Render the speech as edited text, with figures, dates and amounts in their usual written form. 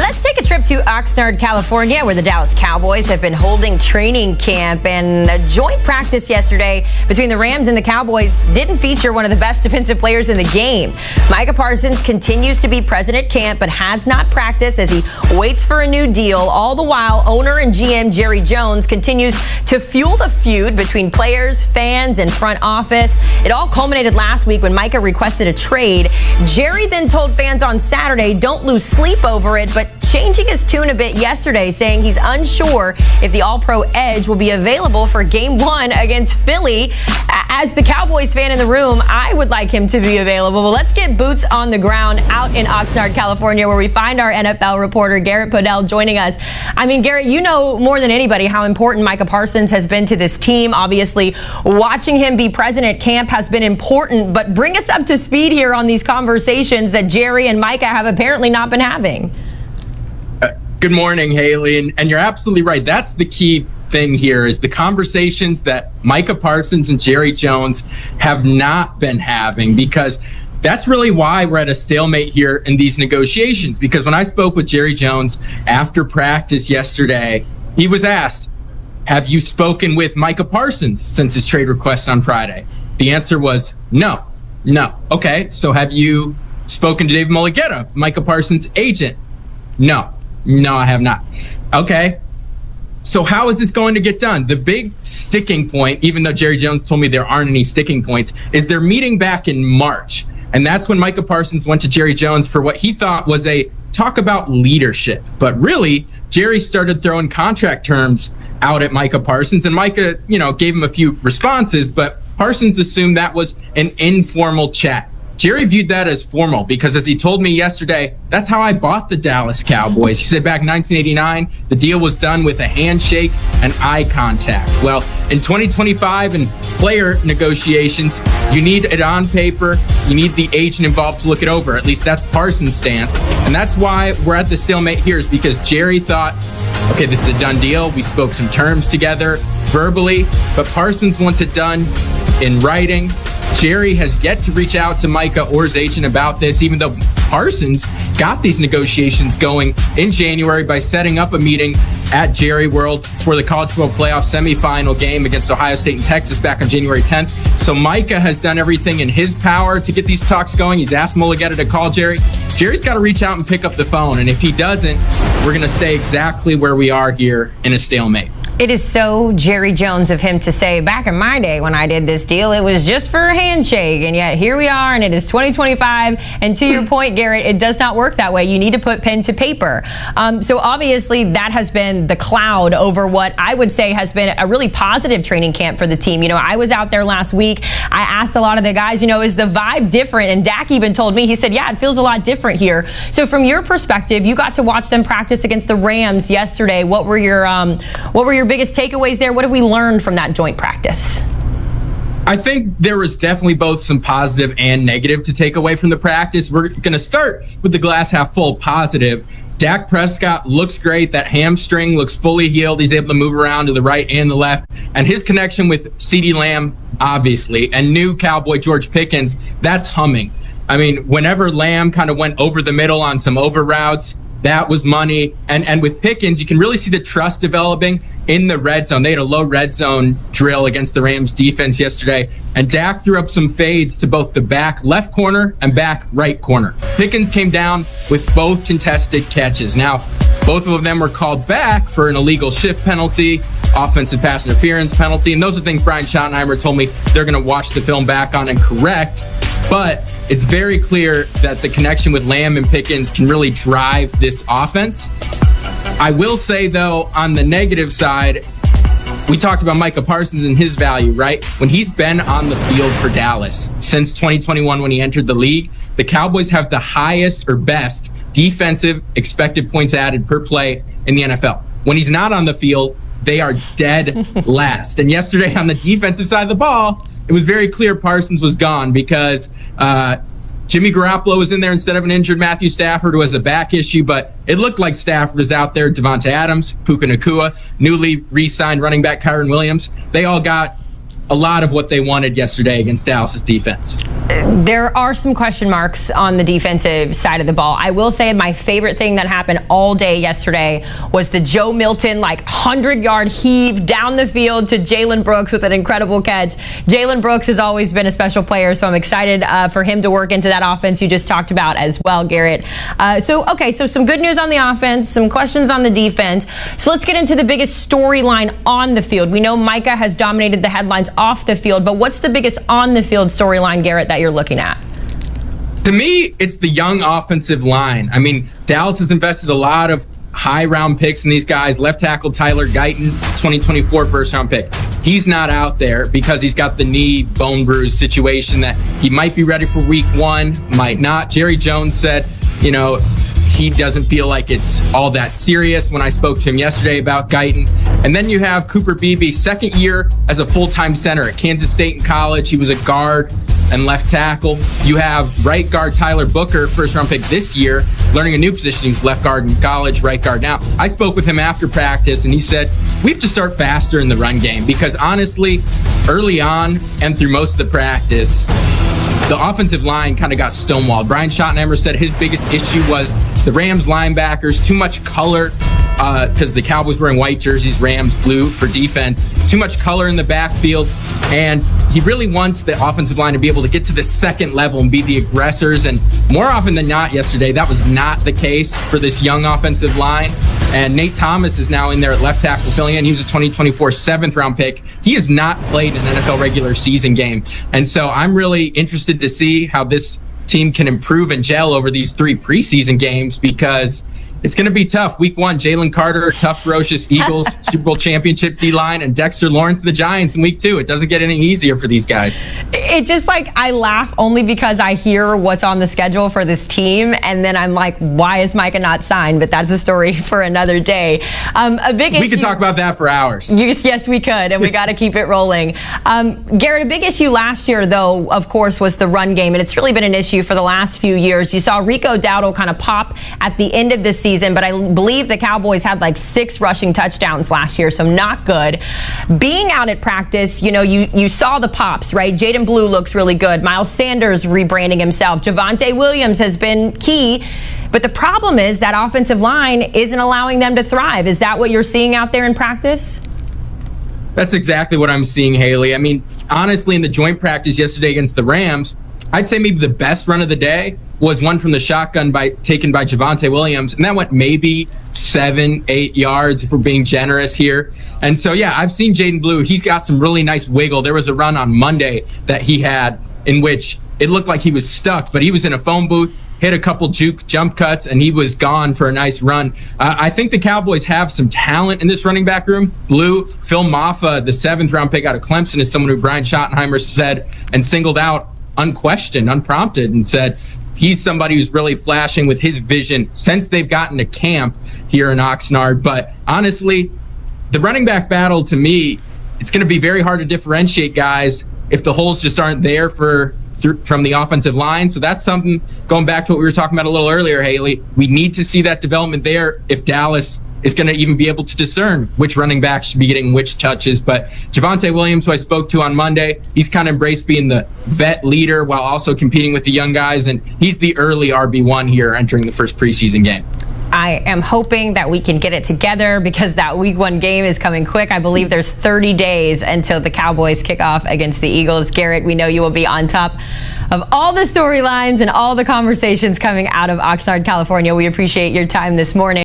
Let's take a trip to Oxnard, California, where the Dallas Cowboys have been holding training camp, and a joint practice yesterday between the Rams and the Cowboys didn't feature one of the best defensive players in the game. Micah Parsons continues to be present at camp but has not practiced as he waits for a new deal. All the while, owner and GM Jerry Jones continues to fuel the feud between players, fans, and front office. It all culminated last week when Micah requested a trade. Jerry then told fans on Saturday, don't lose sleep over it, but changing his tune a bit yesterday, saying he's unsure if the All-Pro edge will be available for Game 1 against Philly. As the Cowboys fan in the room, I would like him to be available. Well, let's get boots on the ground out in Oxnard, California, where we find our NFL reporter, Garrett Podell, joining us. I mean, Garrett, you know more than anybody how important Micah Parsons has been to this team. Obviously, watching him be present at camp has been important, but bring us up to speed here on these conversations that Jerry and Micah have apparently not been having. Good morning, Haley, and you're absolutely right. That's the key thing here is the conversations that Micah Parsons and Jerry Jones have not been having, because that's really why we're at a stalemate here in these negotiations. Because when I spoke with Jerry Jones after practice yesterday, he was asked, have you spoken with Micah Parsons since his trade request on Friday? The answer was no. Okay, so have you spoken to Dave Mulligetta, Micah Parsons' agent? No, I have not. Okay, so how is this going to get done? The big sticking point, even though Jerry Jones told me there aren't any sticking points, is they're meeting back in March. And that's when Micah Parsons went to Jerry Jones for what he thought was a talk about leadership. But really, Jerry started throwing contract terms out at Micah Parsons, and Micah, gave him a few responses, but Parsons assumed that was an informal chat. Jerry viewed that as formal because, as he told me yesterday, that's how I bought the Dallas Cowboys. He said back in 1989, the deal was done with a handshake and eye contact. Well, in 2025 and player negotiations, you need it on paper. You need the agent involved to look it over. At least that's Parsons' stance. And that's why we're at the stalemate here, is because Jerry thought, okay, this is a done deal. We spoke some terms together verbally, but Parsons wants it done in writing. Jerry has yet to reach out to Micah or his agent about this, even though Parsons got these negotiations going in January by setting up a meeting at Jerry World for the College Football Playoff semifinal game against Ohio State and Texas back on January 10th. So Micah has done everything in his power to get these talks going. He's asked Mulligetta to call Jerry. Jerry's got to reach out and pick up the phone. And if he doesn't, we're going to stay exactly where we are here in a stalemate. It is so Jerry Jones of him to say, back in my day when I did this deal, it was just for a handshake. And yet here we are, and it is 2025. And to your point, Garrett, it does not work that way. You need to put pen to paper. So obviously that has been the cloud over what I would say has been a really positive training camp for the team. I was out there last week. I asked a lot of the guys, is the vibe different? And Dak even told me, he said, yeah, it feels a lot different here. So from your perspective, you got to watch them practice against the Rams yesterday. What were your biggest takeaways there? What have we learned from that joint practice? I think there was definitely both some positive and negative to take away from the practice. We're going to start with the glass half full positive. Dak Prescott looks great. That hamstring looks fully healed. He's able to move around to the right and the left. And his connection with CeeDee Lamb, obviously, and new Cowboy George Pickens, that's humming. I mean, whenever Lamb kind of went over the middle on some over routes, that was money. And with Pickens, you can really see the trust developing in the red zone. They had a low red zone drill against the Rams defense yesterday, and Dak threw up some fades to both the back left corner and back right corner. Pickens came down with both contested catches. Now, both of them were called back for an illegal shift penalty, offensive pass interference penalty, and those are things Brian Schottenheimer told me they're going to watch the film back on and correct. But it's very clear that the connection with Lamb and Pickens can really drive this offense. I will say, though, on the negative side, we talked about Micah Parsons and his value, right? When he's been on the field for Dallas since 2021 when he entered the league, the Cowboys have the highest or best defensive expected points added per play in the NFL. When he's not on the field, they are dead last. And yesterday on the defensive side of the ball, it was very clear Parsons was gone because Jimmy Garoppolo was in there instead of an injured Matthew Stafford, who has a back issue, but it looked like Stafford was out there. Devonta Adams, Puka Nacua, newly re-signed running back Kyron Williams. They all got a lot of what they wanted yesterday against Dallas's defense. There are some question marks on the defensive side of the ball. I will say my favorite thing that happened all day yesterday was the Joe Milton 100-yard heave down the field to Jalen Brooks with an incredible catch. Jalen Brooks has always been a special player, so I'm excited for him to work into that offense you just talked about as well, Garrett. So some good news on the offense, some questions on the defense. So let's get into the biggest storyline on the field. We know Micah has dominated the headlines off the field, but what's the biggest on the field storyline, Garrett, that you're looking at? To me, it's the young offensive line. I mean, Dallas has invested a lot of high-round picks in these guys. Left tackle Tyler Guyton, 2024 first-round pick. He's not out there because he's got the knee bone bruise situation that he might be ready for week 1, might not. Jerry Jones said, he doesn't feel like it's all that serious when I spoke to him yesterday about Guyton. And then you have Cooper Beebe, second year as a full-time center at Kansas State in college. He was a guard and left tackle. You have right guard Tyler Booker, first-round pick this year, learning a new position. He's left guard in college, right guard now. I spoke with him after practice, and he said, we have to start faster in the run game because honestly, early on and through most of the practice, the offensive line kind of got stonewalled. Brian Schottenheimer said his biggest issue was the Rams linebackers, too much color because the Cowboys wearing white jerseys, Rams blue for defense, too much color in the backfield. And he really wants the offensive line to be able to get to the second level and be the aggressors. And more often than not yesterday, that was not the case for this young offensive line. And Nate Thomas is now in there at left tackle filling in. He was a 2024 7th-round pick. He has not played an NFL regular season game. And so I'm really interested to see how this team can improve and gel over these 3 preseason games because it's going to be tough. Week 1, Jalen Carter, tough, ferocious Eagles, Super Bowl championship D-line, and Dexter Lawrence, the Giants in week 2. It doesn't get any easier for these guys. It just I laugh only because I hear what's on the schedule for this team, and then I'm like, why is Micah not signed? But that's a story for another day. A big issue. We could talk about that for hours. Yes, we could, and we got to keep it rolling. Garrett, a big issue last year, though, of course, was the run game, and it's really been an issue for the last few years. You saw Rico Dowdle kind of pop at the end of this season, but I believe the Cowboys had 6 rushing touchdowns last year, so not good. Being out at practice, you saw the pops, right? Jaden Blue looks really good. Miles Sanders rebranding himself. Javonte Williams has been key. But the problem is that offensive line isn't allowing them to thrive. Is that what you're seeing out there in practice? That's exactly what I'm seeing, Haley. I mean, honestly, in the joint practice yesterday against the Rams, I'd say maybe the best run of the day was one from the shotgun taken by Javonte Williams, and that went maybe 7-8 yards if we're being generous here. And so, yeah, I've seen Jaden Blue. He's got some really nice wiggle. There was a run on Monday that he had in which it looked like he was stuck, but he was in a phone booth, hit a couple juke jump cuts, and he was gone for a nice run. I think the Cowboys have some talent in this running back room. Blue, Phil Maffa, the 7th-round pick out of Clemson, is someone who Brian Schottenheimer said and singled out unquestioned, unprompted, and said he's somebody who's really flashing with his vision since they've gotten to camp here in Oxnard. But honestly, the running back battle, to me, it's going to be very hard to differentiate guys if the holes just aren't there from the offensive line. So that's something, going back to what we were talking about a little earlier, Haley, we need to see that development there if Dallas is going to even be able to discern which running back should be getting which touches. But Javonte Williams, who I spoke to on Monday, he's kind of embraced being the vet leader while also competing with the young guys, and he's the early RB1 here entering the first preseason game. I am hoping that we can get it together because that week 1 game is coming quick. I believe there's 30 days until the Cowboys kick off against the Eagles. Garrett, we know you will be on top of all the storylines and all the conversations coming out of Oxnard, California. We appreciate your time this morning.